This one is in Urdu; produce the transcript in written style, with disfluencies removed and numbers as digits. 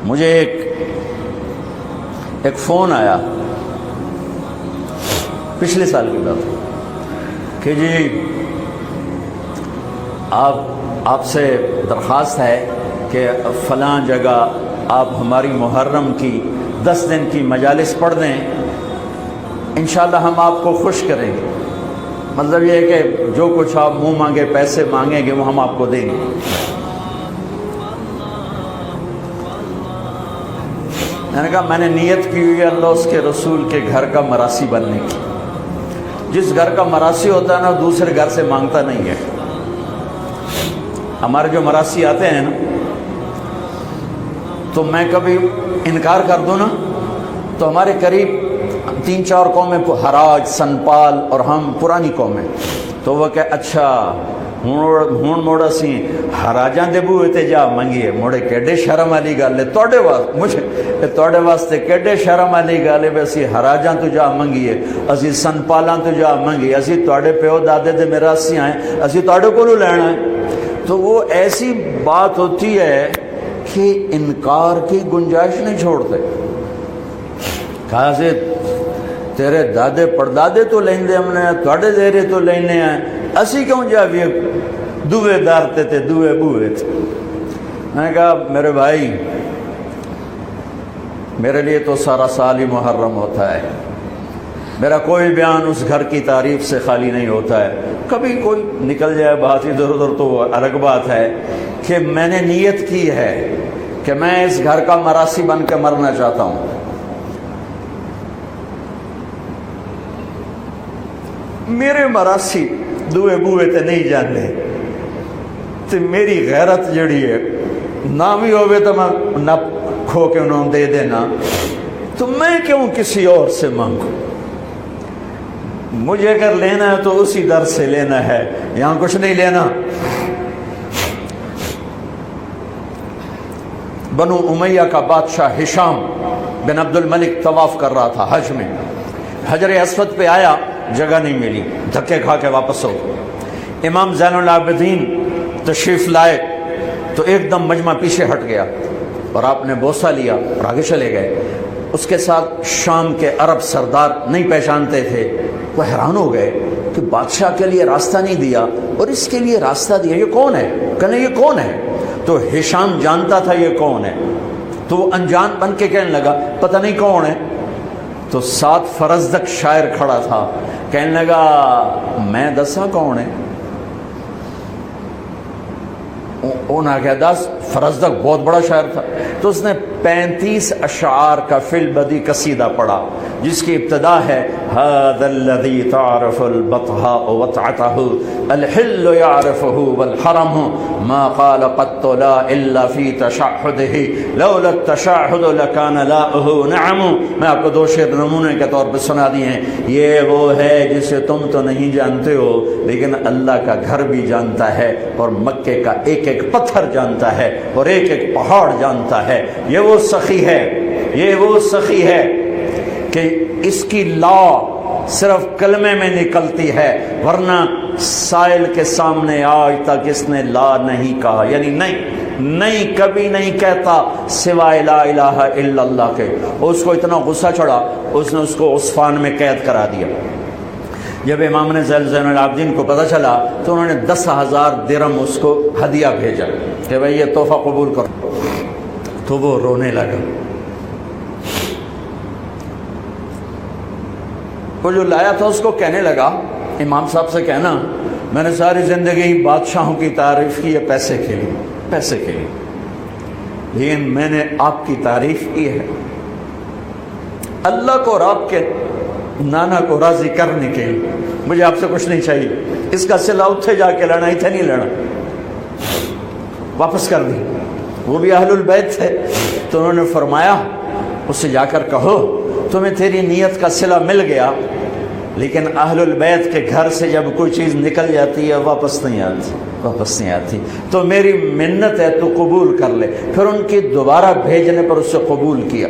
مجھے ایک فون آیا پچھلے سال کی بات کہ جی آپ سے درخواست ہے کہ فلاں جگہ آپ ہماری محرم کی 10 دن کی مجالس پڑھ دیں، انشاءاللہ ہم آپ کو خوش کریں گے۔ مطلب یہ ہے کہ جو کچھ آپ منہ مانگے پیسے مانگیں گے وہ ہم آپ کو دیں گے۔ میں نے کہا میں نے نیت کی ہوئی ہے اللہ اس کے رسول کے گھر کا مراسی بننے کی۔ جس گھر کا مراسی ہوتا ہے نا دوسرے گھر سے مانگتا نہیں ہے۔ ہمارے جو مراسی آتے ہیں نا تو میں کبھی انکار کر دوں نا تو ہمارے قریب 3-4 قومیں حراج، سنپال اور ہم پرانی قومیں، تو وہ کہ اچھا ہون موڑا سی حراجاں دے بوئے تے جا منگیے موڑے کیڈے شرم والی گل ہے توڑے واسطے، مجھے توڑے واسطے کیڈے شرم والی گل ہے، اسی حراجاں تو جا منگیے، اسی سنپالاں تو جا منگیے، اسی توڑے پیو دادے دے میراثی آئیں، اسی توڑے کو لینا ہے۔ تو وہ ایسی بات ہوتی ہے کہ انکار کی گنجائش نہیں چھوڑتے۔ کہا سے تیرے دادے پردادے تو لیندے ہم نے توڑے زیرے تو لینے ہیں، اسی کیوں جاویے دوے دارتے تھے دوے بوئے تھے۔ میں نے کہا میرے بھائی میرے لیے تو سارا سال ہی محرم ہوتا ہے، میرا کوئی بیان اس گھر کی تعریف سے خالی نہیں ہوتا ہے، کبھی کوئی نکل جائے بات ادھر ادھر تو وہ الگ بات ہے کہ میں نے نیت کی ہے کہ میں اس گھر کا مراسی بن کے مرنا چاہتا ہوں۔ میرے مراسی دوے بوئے تے نہیں جانے تے میری غیرت جڑی ہے نہ بھی ہوئے تو میں نہ کھو کے انہوں دے دینا، تو میں کیوں کسی اور سے مانگوں؟ مجھے اگر لینا ہے تو اسی در سے لینا ہے، یہاں کچھ نہیں لینا۔ بنو امیہ کا بادشاہ ہشام بن عبد الملک طواف کر رہا تھا حج میں، حجر اسود پہ آیا، جگہ نہیں ملی، دھکے کھا کے واپس ہو۔ امام زین العابدین تشریف لائے تو ایک دم مجمع پیچھے ہٹ گیا اور آپ نے بوسہ لیا اور آگے چلے گئے۔ اس کے ساتھ شام کے عرب سردار نہیں پہچانتے تھے، وہ حیران ہو گئے کہ بادشاہ کے لیے راستہ نہیں دیا اور اس کے لیے راستہ دیا، یہ کون ہے؟ کہنے یہ کون ہے؟ تو ہشام جانتا تھا یہ کون ہے، تو وہ انجان بن کے کہنے لگا پتہ نہیں کون ہے۔ تو 7 فرزدق شاعر کھڑا تھا، کہنے لگا میں دسا کون ہے؟ انہوں نے کہا 10 فرزدق بہت بڑا شاعر تھا، تو اس نے 35 اشعار کا فی البدی قصیدہ پڑھا جس کی ابتدا ہے هذا الذي تعرف البطحاء وطعته الحل يعرفه والحرم ما قال قط لا الا في تشهده لولا التشهد لكان لاؤه نعم۔ میں آپ کو 2 شعر نمونے کے طور پر سنا دیے ہیں۔ یہ وہ ہے جسے تم تو نہیں جانتے ہو لیکن اللہ کا گھر بھی جانتا ہے اور مکے کا ایک ایک پتھر جانتا ہے اور ایک ایک پہاڑ جانتا ہے۔ یہ وہ سخی ہے، یہ وہ سخی ہے کہ اس کی لا صرف کلمے میں نکلتی ہے، ورنہ سائل کے سامنے آج تک اس نے لا نہیں کہا، یعنی نہیں کبھی نہیں کہتا سوائے لا الہ الا اللہ کے۔ اور اس کو اتنا غصہ چڑھا اس نے اس کو عصفان میں قید کرا دیا۔ جب امام نے زین العابدین کو پتہ چلا تو انہوں نے 10,000 درہم اس کو ہدیہ بھیجا کہ بھئی یہ تحفہ قبول کرو، تو وہ رونے لگا۔ وہ جو لایا تھا اس کو کہنے لگا امام صاحب سے کہنا میں نے ساری زندگی بادشاہوں کی تعریف کی ہے پیسے کے لیے، لیکن میں نے آپ کی تعریف کی ہے اللہ کو اور آپ کے نانا کو راضی کرنے کے لیے، مجھے آپ سے کچھ نہیں چاہیے، اس کا صلہ اتھے جا کے لینا، اتھے نہیں لینا۔ واپس کر دی۔ وہ بھی اہل البیت تھے تو انہوں نے فرمایا اس سے جا کر کہو تمہیں تیری نیت کا صلہ مل گیا، لیکن اہل البیت کے گھر سے جب کوئی چیز نکل جاتی ہے واپس نہیں آتی، تو میری منت ہے تو قبول کر لے۔ پھر ان کی دوبارہ بھیجنے پر اس سے قبول کیا۔